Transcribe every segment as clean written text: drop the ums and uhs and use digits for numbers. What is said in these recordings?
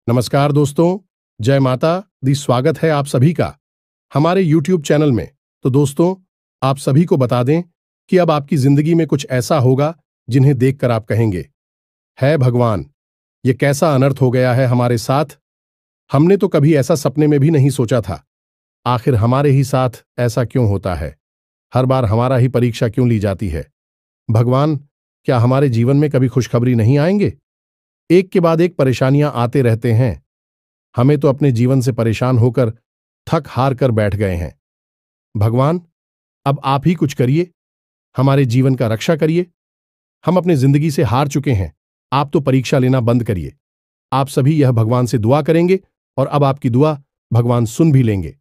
नमस्कार दोस्तों, जय माता दी। स्वागत है आप सभी का हमारे YouTube चैनल में। तो दोस्तों, आप सभी को बता दें कि अब आपकी जिंदगी में कुछ ऐसा होगा जिन्हें देखकर आप कहेंगे, है भगवान, ये कैसा अनर्थ हो गया है हमारे साथ। हमने तो कभी ऐसा सपने में भी नहीं सोचा था। आखिर हमारे ही साथ ऐसा क्यों होता है? हर बार हमारा ही परीक्षा क्यों ली जाती है? भगवान, क्या हमारे जीवन में कभी खुशखबरी नहीं आएंगे? एक के बाद एक परेशानियां आते रहते हैं। हमें तो अपने जीवन से परेशान होकर थक हार कर बैठ गए हैं। भगवान, अब आप ही कुछ करिए, हमारे जीवन का रक्षा करिए। हम अपने जिंदगी से हार चुके हैं। आप तो परीक्षा लेना बंद करिए। आप सभी यह भगवान से दुआ करेंगे और अब आपकी दुआ भगवान सुन भी लेंगे।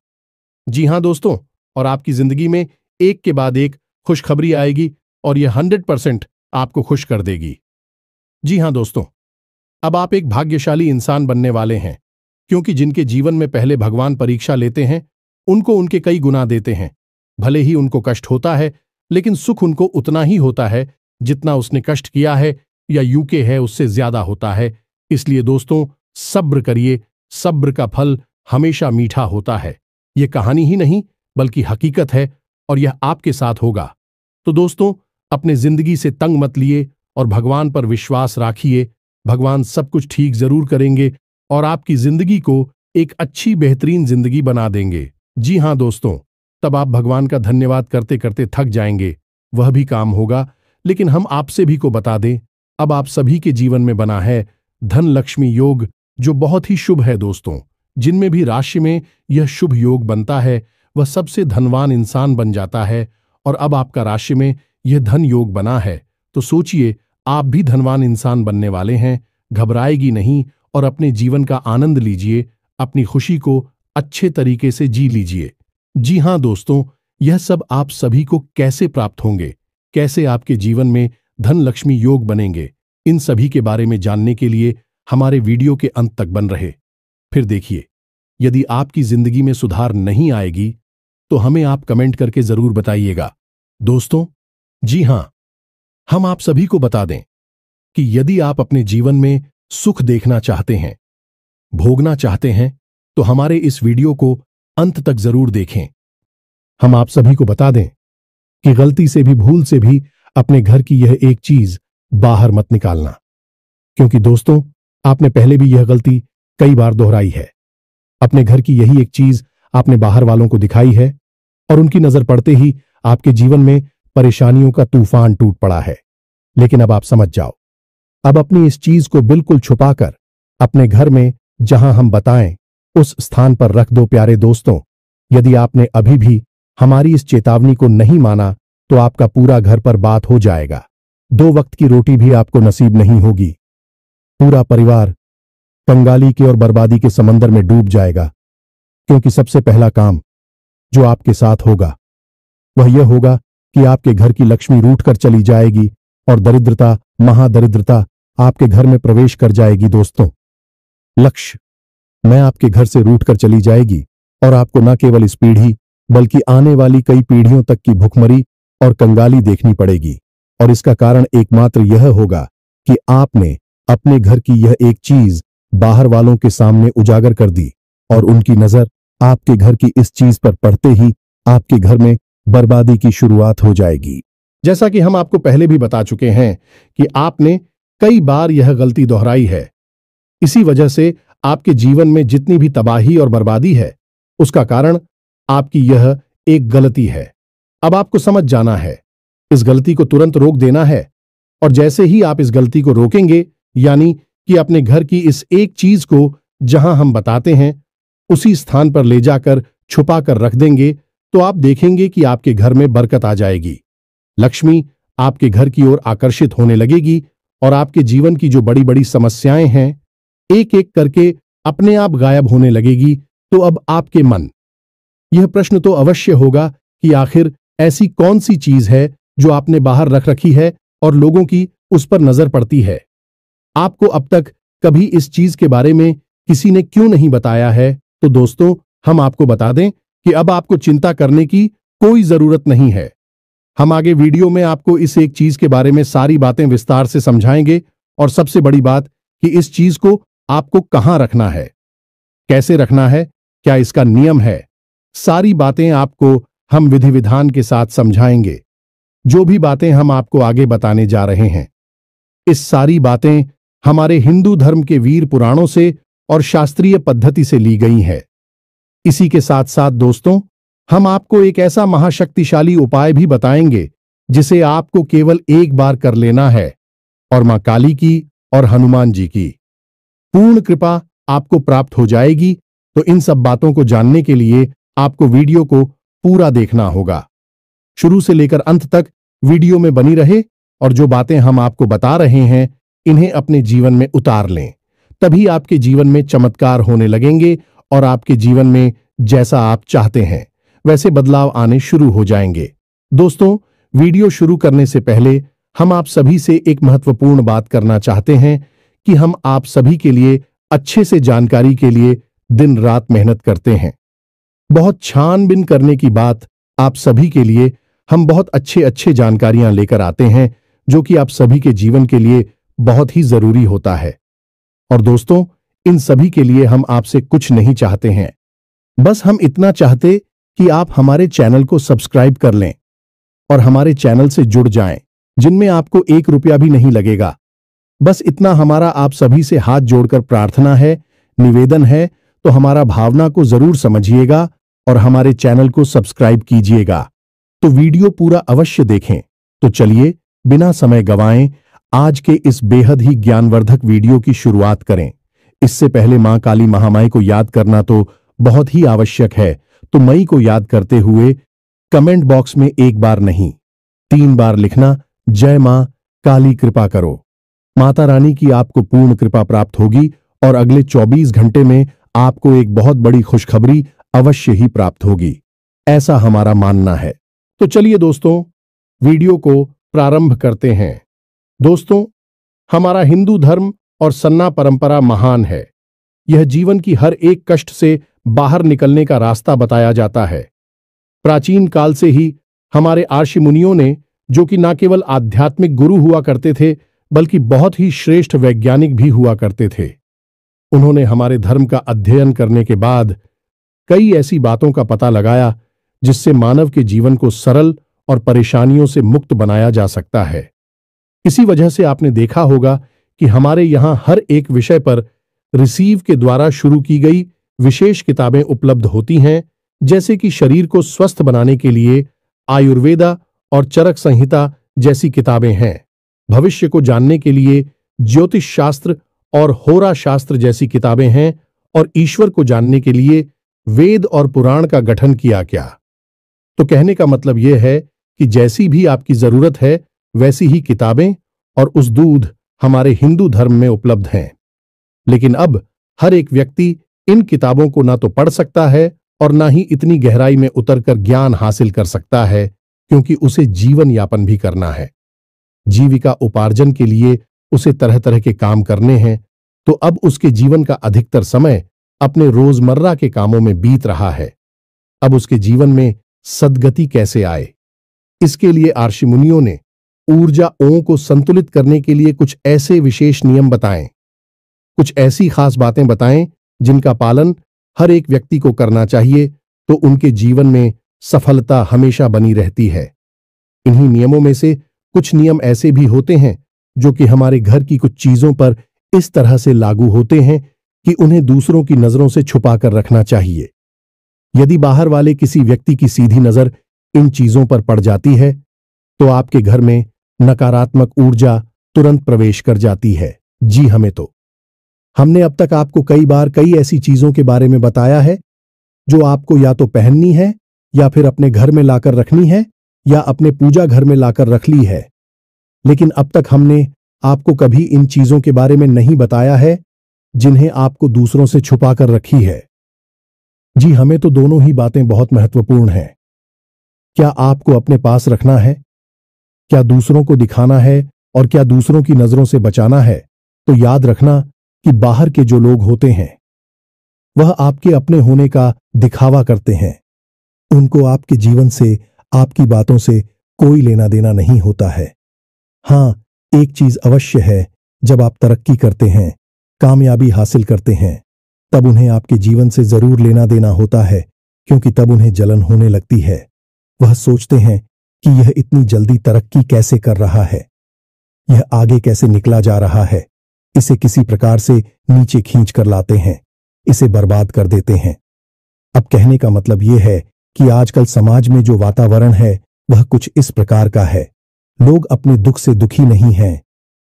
जी हां दोस्तों, और आपकी जिंदगी में एक के बाद एक खुशखबरी आएगी और यह 100% आपको खुश कर देगी। जी हां दोस्तों, अब आप एक भाग्यशाली इंसान बनने वाले हैं, क्योंकि जिनके जीवन में पहले भगवान परीक्षा लेते हैं उनको उनके कई गुना देते हैं। भले ही उनको कष्ट होता है, लेकिन सुख उनको उतना ही होता है जितना उसने कष्ट किया है या यूके है उससे ज्यादा होता है। इसलिए दोस्तों, सब्र करिए। सब्र का फल हमेशा मीठा होता है। ये कहानी ही नहीं बल्कि हकीकत है और यह आपके साथ होगा। तो दोस्तों, अपने जिंदगी से तंग मत लिए और भगवान पर विश्वास राखिए। भगवान सब कुछ ठीक जरूर करेंगे और आपकी जिंदगी को एक अच्छी बेहतरीन जिंदगी बना देंगे। जी हां दोस्तों, तब आप भगवान का धन्यवाद करते करते थक जाएंगे। वह भी काम होगा, लेकिन हम आपसे भी को बता दें, अब आप सभी के जीवन में बना है धन लक्ष्मी योग, जो बहुत ही शुभ है दोस्तों। जिनमें भी राशि में यह शुभ योग बनता है वह सबसे धनवान इंसान बन जाता है। और अब आपका राशि में यह धन योग बना है, तो सोचिए आप भी धनवान इंसान बनने वाले हैं। घबराएगी नहीं और अपने जीवन का आनंद लीजिए। अपनी खुशी को अच्छे तरीके से जी लीजिए। जी हां दोस्तों, यह सब आप सभी को कैसे प्राप्त होंगे, कैसे आपके जीवन में धन लक्ष्मी योग बनेंगे, इन सभी के बारे में जानने के लिए हमारे वीडियो के अंत तक बन रहे। फिर देखिए, यदि आपकी जिंदगी में सुधार नहीं आएगी तो हमें आप कमेंट करके जरूर बताइएगा दोस्तों। जी हां, हम आप सभी को बता दें कि यदि आप अपने जीवन में सुख देखना चाहते हैं, भोगना चाहते हैं, तो हमारे इस वीडियो को अंत तक जरूर देखें। हम आप सभी को बता दें कि गलती से भी, भूल से भी अपने घर की यह एक चीज बाहर मत निकालना, क्योंकि दोस्तों, आपने पहले भी यह गलती कई बार दोहराई है। अपने घर की यही एक चीज आपने बाहर वालों को दिखाई है और उनकी नजर पड़ते ही आपके जीवन में परेशानियों का तूफान टूट पड़ा है। लेकिन अब आप समझ जाओ, अब अपनी इस चीज को बिल्कुल छुपाकर अपने घर में, जहां हम बताएं, उस स्थान पर रख दो प्यारे दोस्तों। यदि आपने अभी भी हमारी इस चेतावनी को नहीं माना तो आपका पूरा घर पर बात हो जाएगा। 2 वक्त की रोटी भी आपको नसीब नहीं होगी। पूरा परिवार कंगाली के और बर्बादी के समंदर में डूब जाएगा, क्योंकि सबसे पहला काम जो आपके साथ होगा वह यह होगा कि आपके घर की लक्ष्मी रूठ कर चली जाएगी और दरिद्रता, महादरिद्रता आपके घर में प्रवेश कर जाएगी। दोस्तों, लक्ष्य मैं आपके घर से रूठ कर चली जाएगी और आपको न केवल इस पीढ़ी बल्कि आने वाली कई पीढ़ियों तक की भुखमरी और कंगाली देखनी पड़ेगी। और इसका कारण एकमात्र यह होगा कि आपने अपने घर की यह एक चीज बाहर वालों के सामने उजागर कर दी और उनकी नजर आपके घर की इस चीज पर पड़ते ही आपके घर में बर्बादी की शुरुआत हो जाएगी। जैसा कि हम आपको पहले भी बता चुके हैं कि आपने कई बार यह गलती दोहराई है। इसी वजह से आपके जीवन में जितनी भी तबाही और बर्बादी है, उसका कारण आपकी यह एक गलती है। अब आपको समझ जाना है, इस गलती को तुरंत रोक देना है। और जैसे ही आप इस गलती को रोकेंगे, यानी कि अपने घर की इस एक चीज को जहां हम बताते हैं उसी स्थान पर ले जाकर छुपा कर रख देंगे, तो आप देखेंगे कि आपके घर में बरकत आ जाएगी। लक्ष्मी आपके घर की ओर आकर्षित होने लगेगी और आपके जीवन की जो बड़ी बड़ी समस्याएं हैं एक एक करके अपने आप गायब होने लगेगी। तो अब आपके मन यह प्रश्न तो अवश्य होगा कि आखिर ऐसी कौन सी चीज है जो आपने बाहर रख रखी है और लोगों की उस पर नजर पड़ती है। आपको अब तक कभी इस चीज के बारे में किसी ने क्यों नहीं बताया है? तो दोस्तों, हम आपको बता दें कि अब आपको चिंता करने की कोई जरूरत नहीं है। हम आगे वीडियो में आपको इस एक चीज के बारे में सारी बातें विस्तार से समझाएंगे और सबसे बड़ी बात कि इस चीज को आपको कहां रखना है, कैसे रखना है, क्या इसका नियम है, सारी बातें आपको हम विधि विधान के साथ समझाएंगे। जो भी बातें हम आपको आगे बताने जा रहे हैं, इस सारी बातें हमारे हिंदू धर्म के वीर पुराणों से और शास्त्रीय पद्धति से ली गई हैं। इसी के साथ साथ दोस्तों, हम आपको एक ऐसा महाशक्तिशाली उपाय भी बताएंगे जिसे आपको केवल एक बार कर लेना है और मां काली की और हनुमान जी की पूर्ण कृपा आपको प्राप्त हो जाएगी। तो इन सब बातों को जानने के लिए आपको वीडियो को पूरा देखना होगा। शुरू से लेकर अंत तक वीडियो में बनी रहे और जो बातें हम आपको बता रहे हैं इन्हें अपने जीवन में उतार लें। तभी आपके जीवन में चमत्कार होने लगेंगे और आपके जीवन में जैसा आप चाहते हैं वैसे बदलाव आने शुरू हो जाएंगे। दोस्तों, वीडियो शुरू करने से पहले हम आप सभी से एक महत्वपूर्ण बात करना चाहते हैं कि हम आप सभी के लिए अच्छे से जानकारी के लिए दिन रात मेहनत करते हैं। बहुत छानबीन करने की बात आप सभी के लिए हम बहुत अच्छे जानकारियां लेकर आते हैं जो कि आप सभी के जीवन के लिए बहुत ही जरूरी होता है। और दोस्तों, इन सभी के लिए हम आपसे कुछ नहीं चाहते हैं, बस हम इतना चाहते कि आप हमारे चैनल को सब्सक्राइब कर लें और हमारे चैनल से जुड़ जाएं, जिनमें आपको 1 रुपया भी नहीं लगेगा। बस इतना हमारा आप सभी से हाथ जोड़कर प्रार्थना है, निवेदन है। तो हमारा भावना को जरूर समझिएगा और हमारे चैनल को सब्सक्राइब कीजिएगा। तो वीडियो पूरा अवश्य देखें। तो चलिए बिना समय गंवाएं आज के इस बेहद ही ज्ञानवर्धक वीडियो की शुरुआत करें। इससे पहले मां काली महामाई को याद करना तो बहुत ही आवश्यक है। तो मई को याद करते हुए कमेंट बॉक्स में 1 बार नहीं 3 बार लिखना, जय मां काली कृपा करो। माता रानी की आपको पूर्ण कृपा प्राप्त होगी और अगले 24 घंटे में आपको एक बहुत बड़ी खुशखबरी अवश्य ही प्राप्त होगी, ऐसा हमारा मानना है। तो चलिए दोस्तों, वीडियो को प्रारंभ करते हैं। दोस्तों, हमारा हिंदू धर्म और सन्ना परंपरा महान है। यह जीवन की हर एक कष्ट से बाहर निकलने का रास्ता बताया जाता है। प्राचीन काल से ही हमारे आर्षि मुनियों ने, जो कि न केवल आध्यात्मिक गुरु हुआ करते थे बल्कि बहुत ही श्रेष्ठ वैज्ञानिक भी हुआ करते थे, उन्होंने हमारे धर्म का अध्ययन करने के बाद कई ऐसी बातों का पता लगाया जिससे मानव के जीवन को सरल और परेशानियों से मुक्त बनाया जा सकता है। इसी वजह से आपने देखा होगा कि हमारे यहां हर एक विषय पर रिसीव के द्वारा शुरू की गई विशेष किताबें उपलब्ध होती हैं, जैसे कि शरीर को स्वस्थ बनाने के लिए आयुर्वेदा और चरक संहिता जैसी किताबें हैं, भविष्य को जानने के लिए ज्योतिष शास्त्र और होरा शास्त्र जैसी किताबें हैं, और ईश्वर को जानने के लिए वेद और पुराण का गठन किया गया। तो कहने का मतलब यह है कि जैसी भी आपकी जरूरत है वैसी ही किताबें और उस दूध हमारे हिंदू धर्म में उपलब्ध हैं। लेकिन अब हर एक व्यक्ति इन किताबों को ना तो पढ़ सकता है और ना ही इतनी गहराई में उतरकर ज्ञान हासिल कर सकता है, क्योंकि उसे जीवन यापन भी करना है। जीविका उपार्जन के लिए उसे तरह तरह के काम करने हैं। तो अब उसके जीवन का अधिकतर समय अपने रोजमर्रा के कामों में बीत रहा है। अब उसके जीवन में सद्गति कैसे आए, इसके लिए आर्षि मुनियों ने ऊर्जाओं को संतुलित करने के लिए कुछ ऐसे विशेष नियम बताएं, कुछ ऐसी खास बातें बताएं जिनका पालन हर एक व्यक्ति को करना चाहिए, तो उनके जीवन में सफलता हमेशा बनी रहती है। इन्हीं नियमों में से कुछ नियम ऐसे भी होते हैं जो कि हमारे घर की कुछ चीजों पर इस तरह से लागू होते हैं कि उन्हें दूसरों की नजरों से छुपा कर रखना चाहिए। यदि बाहर वाले किसी व्यक्ति की सीधी नजर इन चीजों पर पड़ जाती है तो आपके घर में नकारात्मक ऊर्जा तुरंत प्रवेश कर जाती है। जी हमने अब तक आपको कई बार कई ऐसी चीजों के बारे में बताया है जो आपको या तो पहननी है या फिर अपने घर में लाकर रखनी है या अपने पूजा घर में लाकर रख ली है। लेकिन अब तक हमने आपको कभी इन चीजों के बारे में नहीं बताया है जिन्हें आपको दूसरों से छुपा कर रखी है। जी हमें तो दोनों ही बातें बहुत महत्वपूर्ण हैं। क्या आपको अपने पास रखना है, क्या दूसरों को दिखाना है और क्या दूसरों की नजरों से बचाना है? तो याद रखना कि बाहर के जो लोग होते हैं वह आपके अपने होने का दिखावा करते हैं। उनको आपके जीवन से, आपकी बातों से कोई लेना देना नहीं होता है। हाँ, एक चीज अवश्य है, जब आप तरक्की करते हैं, कामयाबी हासिल करते हैं, तब उन्हें आपके जीवन से जरूर लेना देना होता है, क्योंकि तब उन्हें जलन होने लगती है। वह सोचते हैं कि यह इतनी जल्दी तरक्की कैसे कर रहा है, यह आगे कैसे निकला जा रहा है। इसे किसी प्रकार से नीचे खींच कर लाते हैं, इसे बर्बाद कर देते हैं। अब कहने का मतलब यह है कि आजकल समाज में जो वातावरण है वह कुछ इस प्रकार का है। लोग अपने दुख से दुखी नहीं हैं,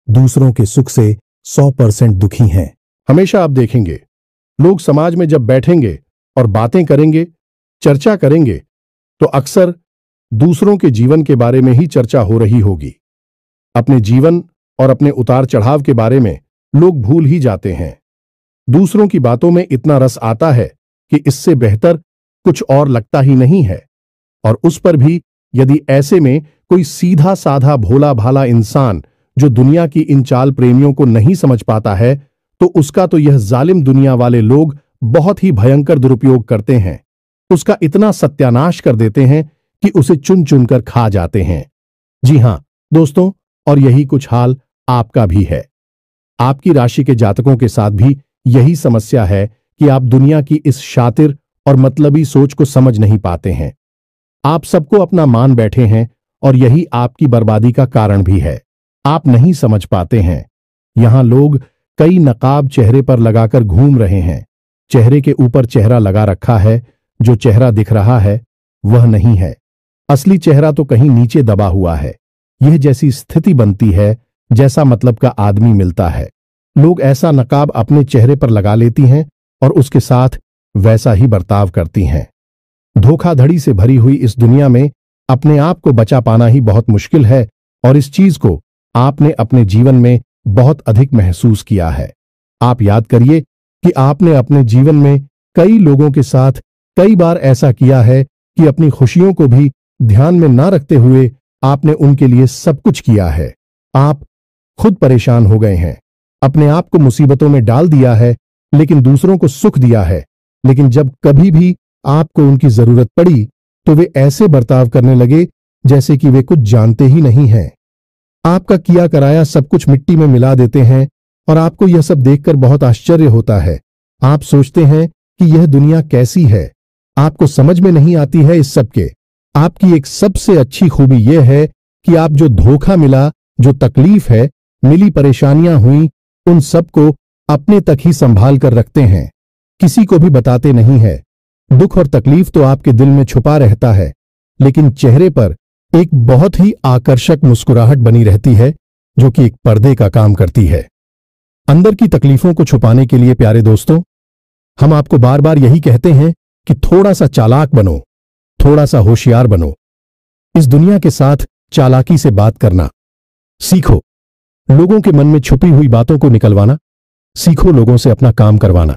दूसरों के सुख से 100% दुखी हैं। हमेशा आप देखेंगे लोग समाज में जब बैठेंगे और बातें करेंगे, चर्चा करेंगे, तो अक्सर दूसरों के जीवन के बारे में ही चर्चा हो रही होगी। अपने जीवन और अपने उतार चढ़ाव के बारे में लोग भूल ही जाते हैं। दूसरों की बातों में इतना रस आता है कि इससे बेहतर कुछ और लगता ही नहीं है। और उस पर भी यदि ऐसे में कोई सीधा साधा भोला भाला इंसान जो दुनिया की इन चाल प्रेमियों को नहीं समझ पाता है, तो उसका तो यह जालिम दुनिया वाले लोग बहुत ही भयंकर दुरुपयोग करते हैं। उसका इतना सत्यानाश कर देते हैं कि उसे चुन चुनकर खा जाते हैं। जी हां दोस्तों, और यही कुछ हाल आपका भी है। आपकी राशि के जातकों के साथ भी यही समस्या है कि आप दुनिया की इस शातिर और मतलबी सोच को समझ नहीं पाते हैं। आप सबको अपना मान बैठे हैं और यही आपकी बर्बादी का कारण भी है। आप नहीं समझ पाते हैं। यहां लोग कई नकाब चेहरे पर लगाकर घूम रहे हैं। चेहरे के ऊपर चेहरा लगा रखा है, जो चेहरा दिख रहा है वह नहीं है। असली चेहरा तो कहीं नीचे दबा हुआ है। यह जैसी स्थिति बनती है जैसा मतलब का आदमी मिलता है। लोग ऐसा नकाब अपने चेहरे पर लगा लेती हैं और उसके साथ वैसा ही बर्ताव करती हैं। धोखाधड़ी से भरी हुई इस दुनिया में अपने आप को बचा पाना ही बहुत मुश्किल है, और इस चीज को आपने अपने जीवन में बहुत अधिक महसूस किया है। आप याद करिए कि आपने अपने जीवन में कई लोगों के साथ कई बार ऐसा किया है कि अपनी खुशियों को भी ध्यान में ना रखते हुए आपने उनके लिए सब कुछ किया है। आप खुद परेशान हो गए हैं, अपने आप को मुसीबतों में डाल दिया है, लेकिन दूसरों को सुख दिया है। लेकिन जब कभी भी आपको उनकी जरूरत पड़ी तो वे ऐसे बर्ताव करने लगे जैसे कि वे कुछ जानते ही नहीं हैं। आपका किया कराया सब कुछ मिट्टी में मिला देते हैं और आपको यह सब देखकर बहुत आश्चर्य होता है। आप सोचते हैं कि यह दुनिया कैसी है। आपको समझ में नहीं आती है इस सब के। आपकी एक सबसे अच्छी खूबी यह है कि आप जो धोखा मिला, जो तकलीफ है, मिली परेशानियां हुई, उन सबको अपने तक ही संभाल कर रखते हैं, किसी को भी बताते नहीं है। दुख और तकलीफ तो आपके दिल में छुपा रहता है, लेकिन चेहरे पर एक बहुत ही आकर्षक मुस्कुराहट बनी रहती है, जो कि एक पर्दे का काम करती है। अंदर की तकलीफों को छुपाने के लिए प्यारे दोस्तों, हम आपको बार बार यही कहते हैं कि थोड़ा सा चालाक बनो, थोड़ा सा होशियार बनो। इस दुनिया के साथ चालाकी से बात करना सीखो। लोगों के मन में छुपी हुई बातों को निकलवाना सीखो। लोगों से अपना काम करवाना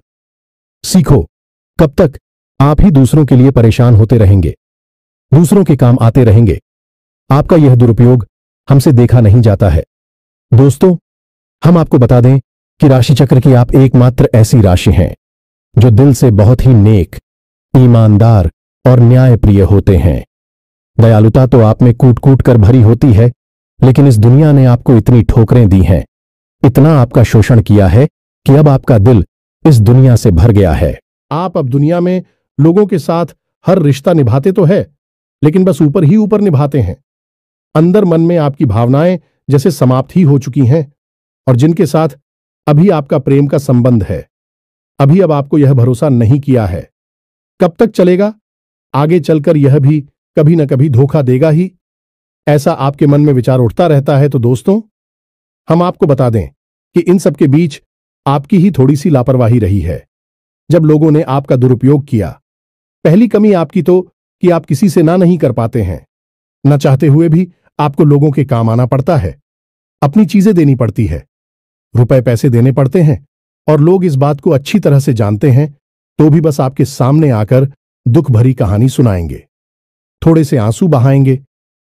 सीखो। कब तक आप ही दूसरों के लिए परेशान होते रहेंगे, दूसरों के काम आते रहेंगे। आपका यह दुरुपयोग हमसे देखा नहीं जाता है। दोस्तों, हम आपको बता दें कि राशि चक्र की आप एकमात्र ऐसी राशि हैं जो दिल से बहुत ही नेक, ईमानदार और न्यायप्रिय होते हैं। दयालुता तो आप में कूट कूट कर भरी होती है, लेकिन इस दुनिया ने आपको इतनी ठोकरें दी हैं, इतना आपका शोषण किया है कि अब आपका दिल इस दुनिया से भर गया है। आप अब दुनिया में लोगों के साथ हर रिश्ता निभाते तो है, लेकिन बस ऊपर ही ऊपर निभाते हैं। अंदर मन में आपकी भावनाएं जैसे समाप्त ही हो चुकी हैं, और जिनके साथ अभी आपका प्रेम का संबंध है, अभी अब आपको यह भरोसा नहीं किया है। कब तक चलेगा? आगे चलकर यह भी कभी न कभी धोखा देगा ही, ऐसा आपके मन में विचार उठता रहता है। तो दोस्तों, हम आपको बता दें कि इन सब के बीच आपकी ही थोड़ी सी लापरवाही रही है, जब लोगों ने आपका दुरुपयोग किया। पहली कमी आपकी तो कि आप किसी से ना नहीं कर पाते हैं। न चाहते हुए भी आपको लोगों के काम आना पड़ता है, अपनी चीजें देनी पड़ती है, रुपए पैसे देने पड़ते हैं, और लोग इस बात को अच्छी तरह से जानते हैं, तो भी बस आपके सामने आकर दुख भरी कहानी सुनाएंगे, थोड़े से आंसू बहाएंगे,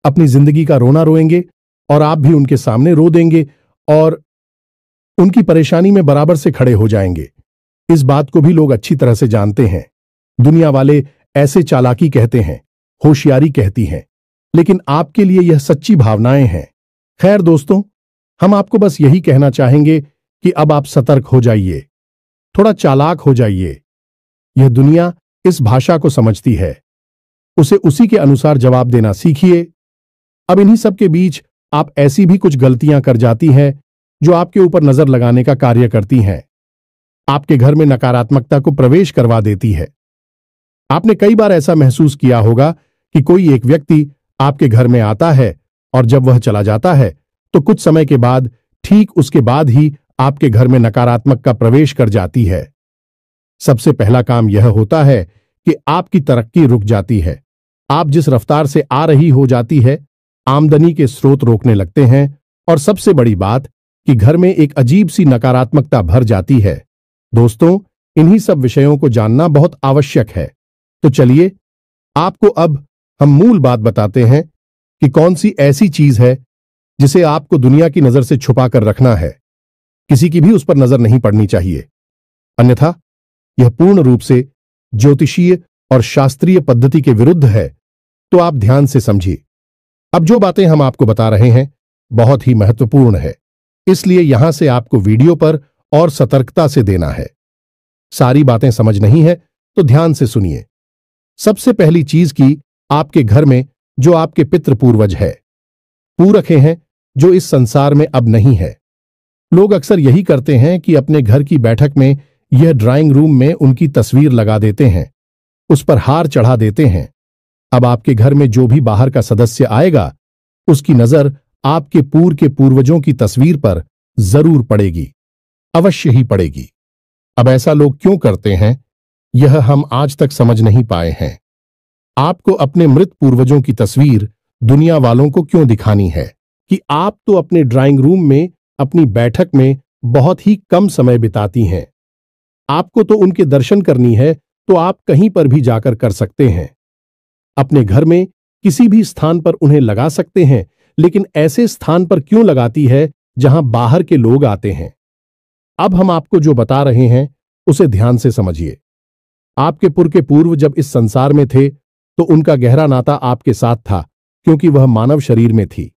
अपनी जिंदगी का रोना रोएंगे, और आप भी उनके सामने रो देंगे और उनकी परेशानी में बराबर से खड़े हो जाएंगे। इस बात को भी लोग अच्छी तरह से जानते हैं। दुनिया वाले ऐसे चालाकी कहते हैं, होशियारी कहती हैं, लेकिन आपके लिए यह सच्ची भावनाएं हैं। खैर दोस्तों, हम आपको बस यही कहना चाहेंगे कि अब आप सतर्क हो जाइए, थोड़ा चालाक हो जाइए। यह दुनिया इस भाषा को समझती है, उसे उसी के अनुसार जवाब देना सीखिए। अब इन्हीं सब के बीच आप ऐसी भी कुछ गलतियां कर जाती हैं जो आपके ऊपर नजर लगाने का कार्य करती हैं, आपके घर में नकारात्मकता को प्रवेश करवा देती है। आपने कई बार ऐसा महसूस किया होगा कि कोई एक व्यक्ति आपके घर में आता है और जब वह चला जाता है तो कुछ समय के बाद, ठीक उसके बाद ही आपके घर में नकारात्मक का प्रवेश कर जाती है। सबसे पहला काम यह होता है कि आपकी तरक्की रुक जाती है। आप जिस रफ्तार से आ रही हो जाती है, आमदनी के स्रोत रोकने लगते हैं और सबसे बड़ी बात कि घर में एक अजीब सी नकारात्मकता भर जाती है। दोस्तों, इन्हीं सब विषयों को जानना बहुत आवश्यक है। तो चलिए आपको अब हम मूल बात बताते हैं कि कौन सी ऐसी चीज है जिसे आपको दुनिया की नजर से छुपा कर रखना है। किसी की भी उस पर नजर नहीं पड़नी चाहिए, अन्यथा यह पूर्ण रूप से ज्योतिषीय और शास्त्रीय पद्धति के विरुद्ध है। तो आप ध्यान से समझिए। अब जो बातें हम आपको बता रहे हैं बहुत ही महत्वपूर्ण है, इसलिए यहां से आपको वीडियो पर और सतर्कता से देना है। सारी बातें समझ नहीं है तो ध्यान से सुनिए। सबसे पहली चीज की आपके घर में जो आपके पितृ पूर्वज है, पूरखे हैं, जो इस संसार में अब नहीं है। लोग अक्सर यही करते हैं कि अपने घर की बैठक में यह ड्राइंग रूम में उनकी तस्वीर लगा देते हैं, उस पर हार चढ़ा देते हैं। अब आपके घर में जो भी बाहर का सदस्य आएगा उसकी नजर आपके पूर्व के पूर्वजों की तस्वीर पर जरूर पड़ेगी, अवश्य ही पड़ेगी। अब ऐसा लोग क्यों करते हैं, यह हम आज तक समझ नहीं पाए हैं। आपको अपने मृत पूर्वजों की तस्वीर दुनिया वालों को क्यों दिखानी है कि आप तो अपने ड्राइंग रूम में अपनी बैठक में बहुत ही कम समय बिताती हैं। आपको तो उनके दर्शन करनी है तो आप कहीं पर भी जाकर कर सकते हैं। अपने घर में किसी भी स्थान पर उन्हें लगा सकते हैं, लेकिन ऐसे स्थान पर क्यों लगाती है जहां बाहर के लोग आते हैं। अब हम आपको जो बता रहे हैं उसे ध्यान से समझिए। आपके पुर के पूर्व जब इस संसार में थे तो उनका गहरा नाता आपके साथ था, क्योंकि वह मानव शरीर में थी।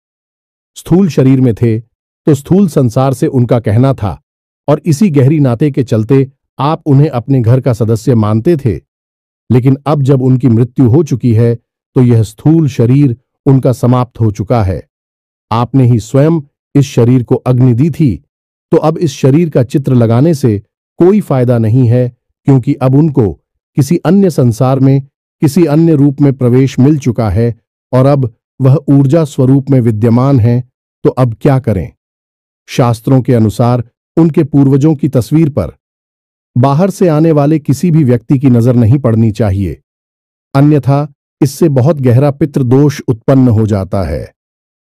स्थूल शरीर में थे तो स्थूल संसार से उनका कहना था, और इसी गहरी नाते के चलते आप उन्हें अपने घर का सदस्य मानते थे। लेकिन अब जब उनकी मृत्यु हो चुकी है तो यह स्थूल शरीर उनका समाप्त हो चुका है। आपने ही स्वयं इस शरीर को अग्नि दी थी, तो अब इस शरीर का चित्र लगाने से कोई फायदा नहीं है, क्योंकि अब उनको किसी अन्य संसार में किसी अन्य रूप में प्रवेश मिल चुका है और अब वह ऊर्जा स्वरूप में विद्यमान है। तो अब क्या करें? शास्त्रों के अनुसार उनके पूर्वजों की तस्वीर पर बाहर से आने वाले किसी भी व्यक्ति की नजर नहीं पड़नी चाहिए, अन्यथा इससे बहुत गहरा पितृदोष उत्पन्न हो जाता है।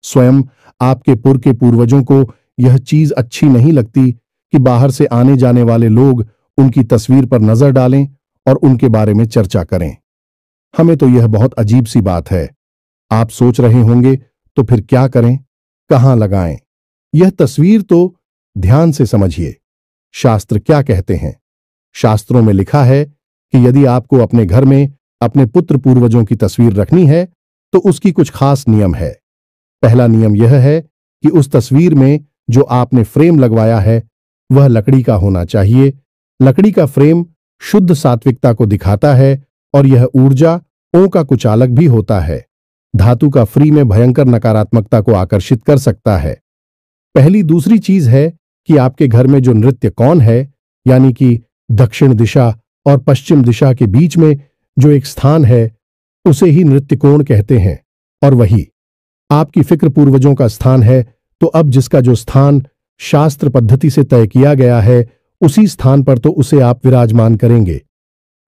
स्वयं आपके पुर के पूर्वजों को यह चीज अच्छी नहीं लगती कि बाहर से आने जाने वाले लोग उनकी तस्वीर पर नजर डालें और उनके बारे में चर्चा करें। हमें तो यह बहुत अजीब सी बात है। आप सोच रहे होंगे तो फिर क्या करें, कहां लगाएं? यह तस्वीर तो ध्यान से समझिए। शास्त्र क्या कहते हैं? शास्त्रों में लिखा है कि यदि आपको अपने घर में अपने पुत्र पूर्वजों की तस्वीर रखनी है तो उसकी कुछ खास नियम है। पहला नियम यह है कि उस तस्वीर में जो आपने फ्रेम लगवाया है वह लकड़ी का होना चाहिए। लकड़ी का फ्रेम शुद्ध सात्विकता को दिखाता है और यह ऊर्जा ओं का कुचालक भी होता है। धातु का फ्री में भयंकर नकारात्मकता को आकर्षित कर सकता है। पहली दूसरी चीज है कि आपके घर में जो नृत्य कोण है, यानी कि दक्षिण दिशा और पश्चिम दिशा के बीच में जो एक स्थान है, उसे ही नृत्य कोण कहते हैं, और वही आपकी फिक्र पूर्वजों का स्थान है। तो अब जिसका जो स्थान शास्त्र पद्धति से तय किया गया है, उसी स्थान पर तो उसे आप विराजमान करेंगे।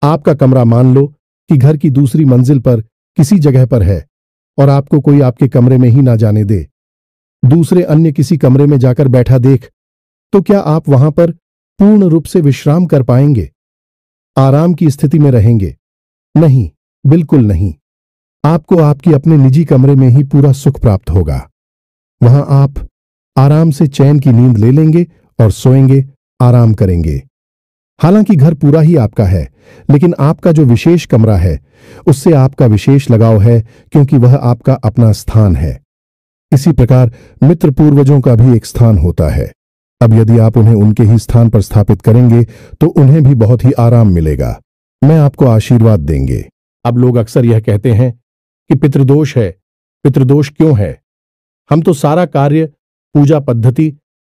आपका कमरा मान लो कि घर की दूसरी मंजिल पर किसी जगह पर है और आपको कोई आपके कमरे में ही ना जाने दे, दूसरे अन्य किसी कमरे में जाकर बैठा देख, तो क्या आप वहां पर पूर्ण रूप से विश्राम कर पाएंगे, आराम की स्थिति में रहेंगे? नहीं, बिल्कुल नहीं। आपको आपकी अपने निजी कमरे में ही पूरा सुख प्राप्त होगा। वहां आप आराम से चैन की नींद ले लेंगे और सोएंगे, आराम करेंगे। हालांकि घर पूरा ही आपका है, लेकिन आपका जो विशेष कमरा है उससे आपका विशेष लगाव है, क्योंकि वह आपका अपना स्थान है। इसी प्रकार मित्र पूर्वजों का भी एक स्थान होता है। अब यदि आप उन्हें उनके ही स्थान पर स्थापित करेंगे तो उन्हें भी बहुत ही आराम मिलेगा। मैं आपको आशीर्वाद देंगे। अब लोग अक्सर यह कहते हैं कि पितृदोष है। पितृदोष क्यों है? हम तो सारा कार्य, पूजा पद्धति,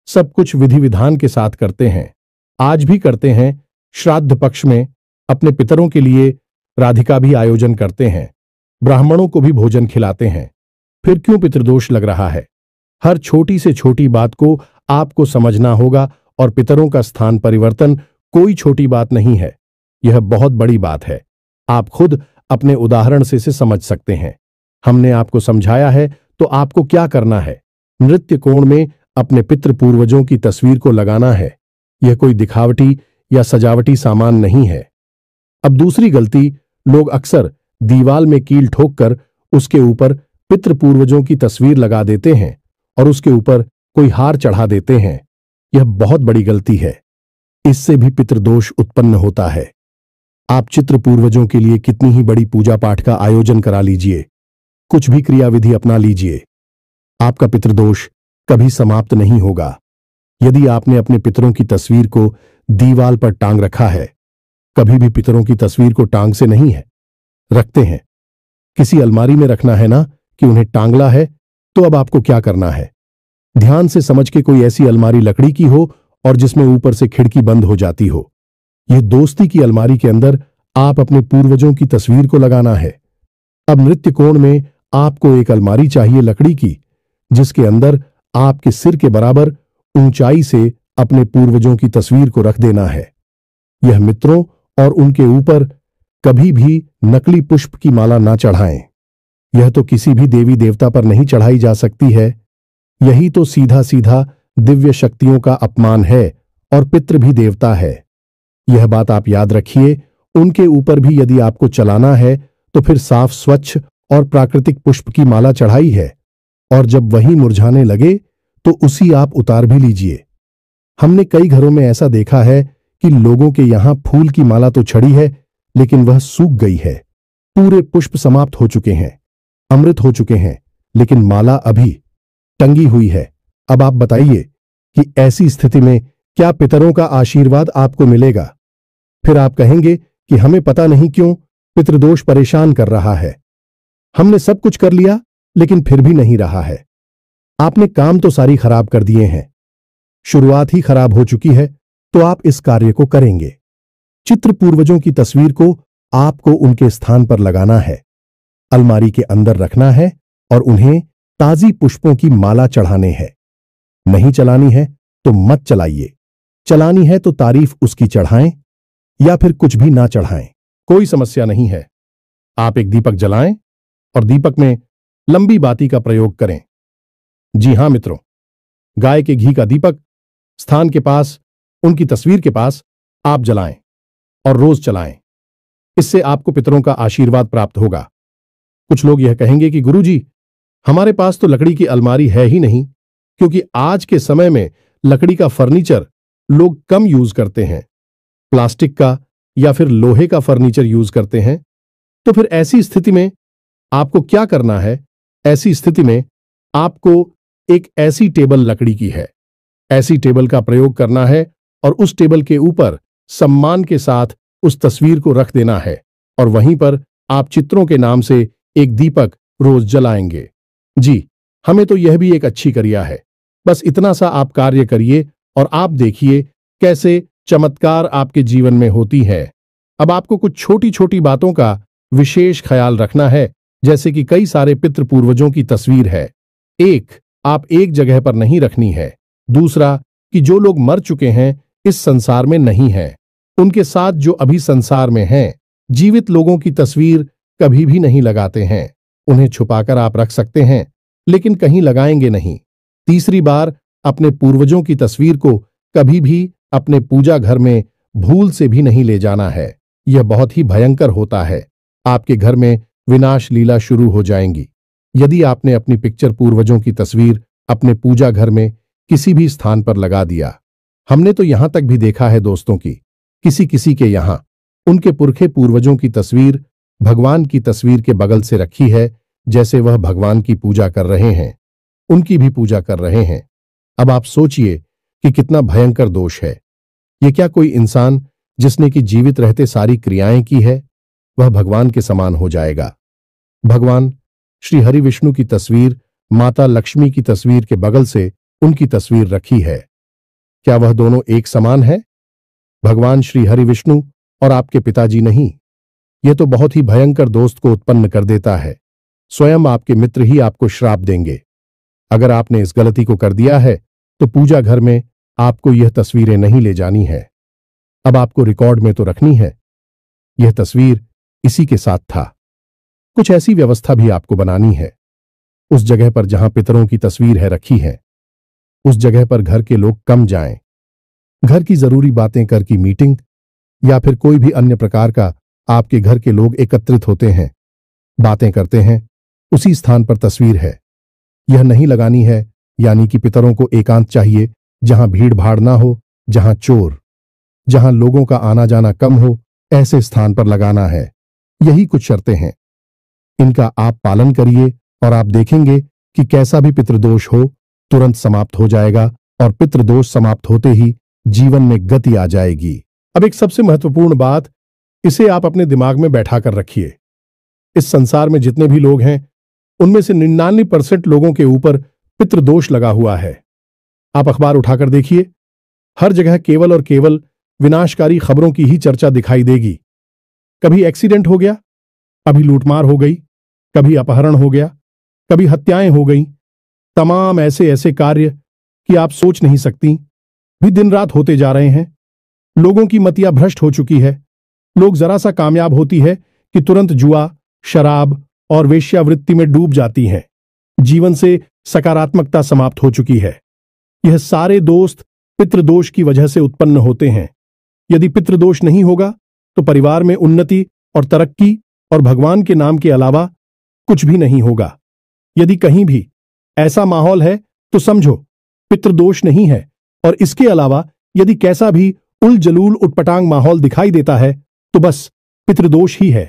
सब कुछ विधि विधान के साथ करते हैं। आज भी करते हैं। श्राद्ध पक्ष में अपने पितरों के लिए राधिका भी आयोजन करते हैं, ब्राह्मणों को भी भोजन खिलाते हैं। फिर क्यों पितृदोष लग रहा है? हर छोटी से छोटी बात को आपको समझना होगा और पितरों का स्थान परिवर्तन कोई छोटी बात नहीं है, यह बहुत बड़ी बात है। आप खुद अपने उदाहरण से इसे समझ सकते हैं। हमने आपको समझाया है तो आपको क्या करना है? नृत्य कोण में अपने पितृ पूर्वजों की तस्वीर को लगाना है। यह कोई दिखावटी या सजावटी सामान नहीं है। अब दूसरी गलती, लोग अक्सर दीवाल में कील ठोककर उसके ऊपर पितृ पूर्वजों की तस्वीर लगा देते हैं और उसके ऊपर कोई हार चढ़ा देते हैं। यह बहुत बड़ी गलती है। इससे भी पितृदोष उत्पन्न होता है। आप चित्र पूर्वजों के लिए कितनी ही बड़ी पूजा पाठ का आयोजन करा लीजिए, कुछ भी क्रियाविधि अपना लीजिए, आपका पितृदोष कभी समाप्त नहीं होगा। यदि आपने अपने पितरों की तस्वीर को दीवाल पर टांग रखा है, कभी भी पितरों की तस्वीर को टांग से नहीं है रखते हैं, किसी अलमारी में रखना है ना कि उन्हें टांगला है। तो अब आपको क्या करना है? ध्यान से समझ के कोई ऐसी अलमारी लकड़ी की हो और जिसमें ऊपर से खिड़की बंद हो जाती हो। यह दोस्ती की अलमारी के अंदर आप अपने पूर्वजों की तस्वीर को लगाना है। अब नृत्य कोण में आपको एक अलमारी चाहिए लकड़ी की, जिसके अंदर आपके सिर के बराबर ऊंचाई से अपने पूर्वजों की तस्वीर को रख देना है। यह मित्रों और उनके ऊपर कभी भी नकली पुष्प की माला ना चढ़ाएं। यह तो किसी भी देवी देवता पर नहीं चढ़ाई जा सकती है। यही तो सीधा सीधा दिव्य शक्तियों का अपमान है और पितृ भी देवता है। यह बात आप याद रखिए। उनके ऊपर भी यदि आपको चलाना है तो फिर साफ स्वच्छ और प्राकृतिक पुष्प की माला चढ़ाई है, और जब वही मुरझाने लगे तो उसी आप उतार भी लीजिए। हमने कई घरों में ऐसा देखा है कि लोगों के यहां फूल की माला तो चढ़ी है, लेकिन वह सूख गई है। पूरे पुष्प समाप्त हो चुके हैं, अमृत हो चुके हैं, लेकिन माला अभी टंगी हुई है। अब आप बताइए कि ऐसी स्थिति में क्या पितरों का आशीर्वाद आपको मिलेगा? फिर आप कहेंगे कि हमें पता नहीं क्यों पितृदोष परेशान कर रहा है। हमने सब कुछ कर लिया लेकिन फिर भी नहीं रहा है। आपने काम तो सारी खराब कर दिए हैं, शुरुआत ही खराब हो चुकी है, तो आप इस कार्य को करेंगे। चित्र पूर्वजों की तस्वीर को आपको उनके स्थान पर लगाना है, अलमारी के अंदर रखना है और उन्हें ताजी पुष्पों की माला चढ़ाने हैं। नहीं चलानी है तो मत चलाइए, चलानी है तो तारीफ उसकी चढ़ाएं या फिर कुछ भी ना चढ़ाएं, कोई समस्या नहीं है। आप एक दीपक जलाएं और दीपक में लंबी बाती का प्रयोग करें। जी हां मित्रों, गाय के घी का दीपक स्थान के पास, उनकी तस्वीर के पास आप जलाएं और रोज चलाएं। इससे आपको पितरों का आशीर्वाद प्राप्त होगा। कुछ लोग यह कहेंगे कि गुरुजी, हमारे पास तो लकड़ी की अलमारी है ही नहीं, क्योंकि आज के समय में लकड़ी का फर्नीचर लोग कम यूज करते हैं, प्लास्टिक का या फिर लोहे का फर्नीचर यूज करते हैं। तो फिर ऐसी स्थिति में आपको क्या करना है? ऐसी स्थिति में आपको एक ऐसी टेबल लकड़ी की है, ऐसी टेबल का प्रयोग करना है और उस टेबल के ऊपर सम्मान के साथ उस तस्वीर को रख देना है और वहीं पर आप चित्रों के नाम से एक दीपक रोज जलाएंगे। जी, हमें तो यह भी एक अच्छी क्रिया है। बस इतना सा आप कार्य करिए और आप देखिए कैसे चमत्कार आपके जीवन में होती है। अब आपको कुछ छोटी छोटी बातों का विशेष ख्याल रखना है, जैसे कि कई सारे पितृ पूर्वजों की तस्वीर है। एक, आप एक जगह पर नहीं रखनी है। दूसरा, कि जो लोग मर चुके हैं, इस संसार में नहीं हैं, उनके साथ जो अभी संसार में हैं, जीवित लोगों की तस्वीर कभी भी नहीं लगाते हैं। उन्हें छुपाकर आप रख सकते हैं, लेकिन कहीं लगाएंगे नहीं। तीसरी बार, अपने पूर्वजों की तस्वीर को कभी भी अपने पूजा घर में भूल से भी नहीं ले जाना है। यह बहुत ही भयंकर होता है। आपके घर में विनाश लीला शुरू हो जाएंगी यदि आपने अपनी पिक्चर पूर्वजों की तस्वीर अपने पूजा घर में किसी भी स्थान पर लगा दिया। हमने तो यहां तक भी देखा है दोस्तों की किसी किसी के यहां उनके पुरखे पूर्वजों की तस्वीर भगवान की तस्वीर के बगल से रखी है, जैसे वह भगवान की पूजा कर रहे हैं, उनकी भी पूजा कर रहे हैं। अब आप सोचिए, कि कितना भयंकर दोष है। ये क्या कोई इंसान जिसने कि जीवित रहते सारी क्रियाएं की है, वह भगवान के समान हो जाएगा। भगवान श्री हरि विष्णु की तस्वीर माता लक्ष्मी की तस्वीर के बगल से उनकी तस्वीर रखी है। क्या वह दोनों एक समान है? भगवान श्री हरि विष्णु और आपके पिताजी नहीं। यह तो बहुत ही भयंकर दोस्त को उत्पन्न कर देता है। स्वयं आपके मित्र ही आपको श्राप देंगे। अगर आपने इस गलती को कर दिया है तो पूजा घर में आपको यह तस्वीरें नहीं ले जानी है। अब आपको रिकॉर्ड में तो रखनी है। यह तस्वीर इसी के साथ था। कुछ ऐसी व्यवस्था भी आपको बनानी है। उस जगह पर जहां पितरों की तस्वीर है रखी है, उस जगह पर घर के लोग कम जाएं। घर की जरूरी बातें कर की मीटिंग या फिर कोई भी अन्य प्रकार का आपके घर के लोग एकत्रित होते हैं, बातें करते हैं, उसी स्थान पर तस्वीर है। यह नहीं लगानी है, यानी कि पितरों को एकांत चाहिए, जहां भीड़ भाड़ ना हो, जहां चोर, जहां लोगों का आना जाना कम हो, ऐसे स्थान पर लगाना है। यही कुछ शर्तें हैं। इनका आप पालन करिए और आप देखेंगे कि कैसा भी पितृदोष हो तुरंत समाप्त हो जाएगा और पितृदोष समाप्त होते ही जीवन में गति आ जाएगी। अब एक सबसे महत्वपूर्ण बात, इसे आप अपने दिमाग में बैठा कर रखिए। इस संसार में जितने भी लोग हैं उनमें से 99% लोगों के ऊपर पितृदोष लगा हुआ है। आप अखबार उठाकर देखिए, हर जगह केवल और केवल विनाशकारी खबरों की ही चर्चा दिखाई देगी। कभी एक्सीडेंट हो गया, कभी लूटमार हो गई, कभी अपहरण हो गया, कभी हत्याएं हो गई। तमाम ऐसे ऐसे कार्य कि आप सोच नहीं सकती भी दिन रात होते जा रहे हैं। लोगों की मतियां भ्रष्ट हो चुकी है। लोग जरा सा कामयाब होती है कि तुरंत जुआ, शराब और वेश्यावृत्ति में डूब जाती हैं। जीवन से सकारात्मकता समाप्त हो चुकी है। यह सारे दोस्त पितृदोष की वजह से उत्पन्न होते हैं। यदि पितृदोष नहीं होगा तो परिवार में उन्नति और तरक्की और भगवान के नाम के अलावा कुछ भी नहीं होगा। यदि कहीं भी ऐसा माहौल है तो समझो पितृदोष नहीं है, और इसके अलावा यदि कैसा भी उल जलूल उटपटांग माहौल दिखाई देता है तो बस पितृदोष ही है।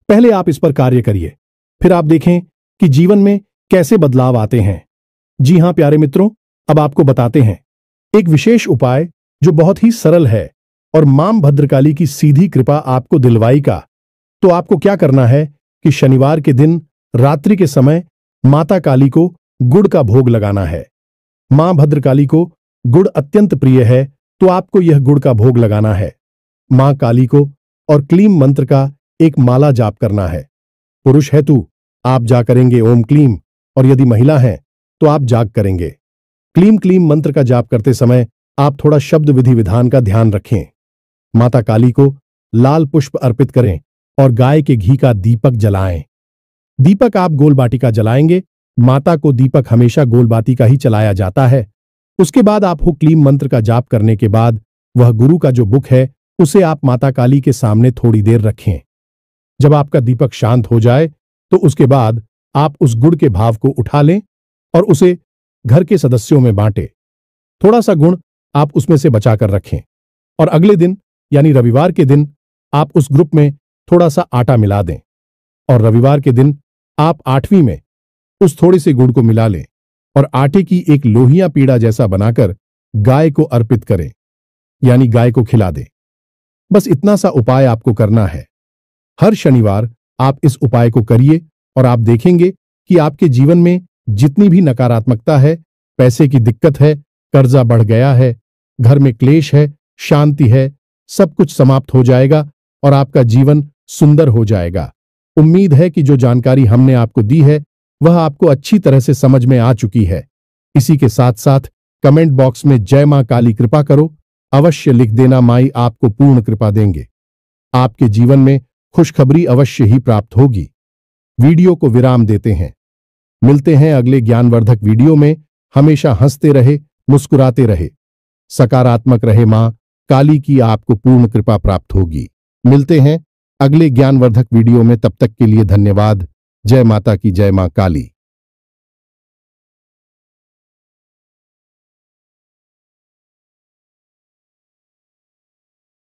पहले आप इस पर कार्य करिए, फिर आप देखें कि जीवन में कैसे बदलाव आते हैं। जी हां प्यारे मित्रों, अब आपको बताते हैं एक विशेष उपाय जो बहुत ही सरल है और मां भद्रकाली की सीधी कृपा आपको दिलवाई का। तो आपको क्या करना है कि शनिवार के दिन रात्रि के समय माता काली को गुड़ का भोग लगाना है। मां भद्रकाली को गुड़ अत्यंत प्रिय है, तो आपको यह गुड़ का भोग लगाना है। मां काली को और क्लीम मंत्र का एक माला जाप करना है। पुरुष है तू, आप जा करेंगे ओम क्लीम, और यदि महिला है तो आप जाग करेंगे। क्लीम क्लीम मंत्र का जाप करते समय आप थोड़ा शब्द विधि विधान का ध्यान रखें। माता काली को लाल पुष्प अर्पित करें और गाय के घी का दीपक जलाएं। दीपक आप गोलबाटी का जलाएंगे। माता को दीपक हमेशा गोलबाती का ही चलाया जाता है। उसके बाद आप क्लीम मंत्र का जाप करने के बाद वह गुरु का जो बुक है उसे आप माता काली के सामने थोड़ी देर रखें। जब आपका दीपक शांत हो जाए तो उसके बाद आप उस गुड़ के भाव को उठा लें और उसे घर के सदस्यों में बांटें। थोड़ा सा गुण आप उसमें से बचाकर रखें और अगले दिन यानी रविवार के दिन आप उस ग्रुप में थोड़ा सा आटा मिला दें और रविवार के दिन आप 8वीं में उस थोड़े से गुड़ को मिला लें और आटे की एक लोहिया पीड़ा जैसा बनाकर गाय को अर्पित करें, यानी गाय को खिला दें। बस इतना सा उपाय आपको करना है। हर शनिवार आप इस उपाय को करिए और आप देखेंगे कि आपके जीवन में जितनी भी नकारात्मकता है, पैसे की दिक्कत है, कर्जा बढ़ गया है, घर में क्लेश है, शांति है, सब कुछ समाप्त हो जाएगा और आपका जीवन सुंदर हो जाएगा। उम्मीद है कि जो जानकारी हमने आपको दी है वह आपको अच्छी तरह से समझ में आ चुकी है। इसी के साथ साथ कमेंट बॉक्स में जय मां काली कृपा करो अवश्य लिख देना। माई आपको पूर्ण कृपा देंगे। आपके जीवन में खुशखबरी अवश्य ही प्राप्त होगी। वीडियो को विराम देते हैं। मिलते हैं अगले ज्ञानवर्धक वीडियो में। हमेशा हंसते रहे, मुस्कुराते रहे, सकारात्मक रहे। मां काली की आपको पूर्ण कृपा प्राप्त होगी। मिलते हैं अगले ज्ञानवर्धक वीडियो में। तब तक के लिए धन्यवाद। जय माता की, जय मां काली।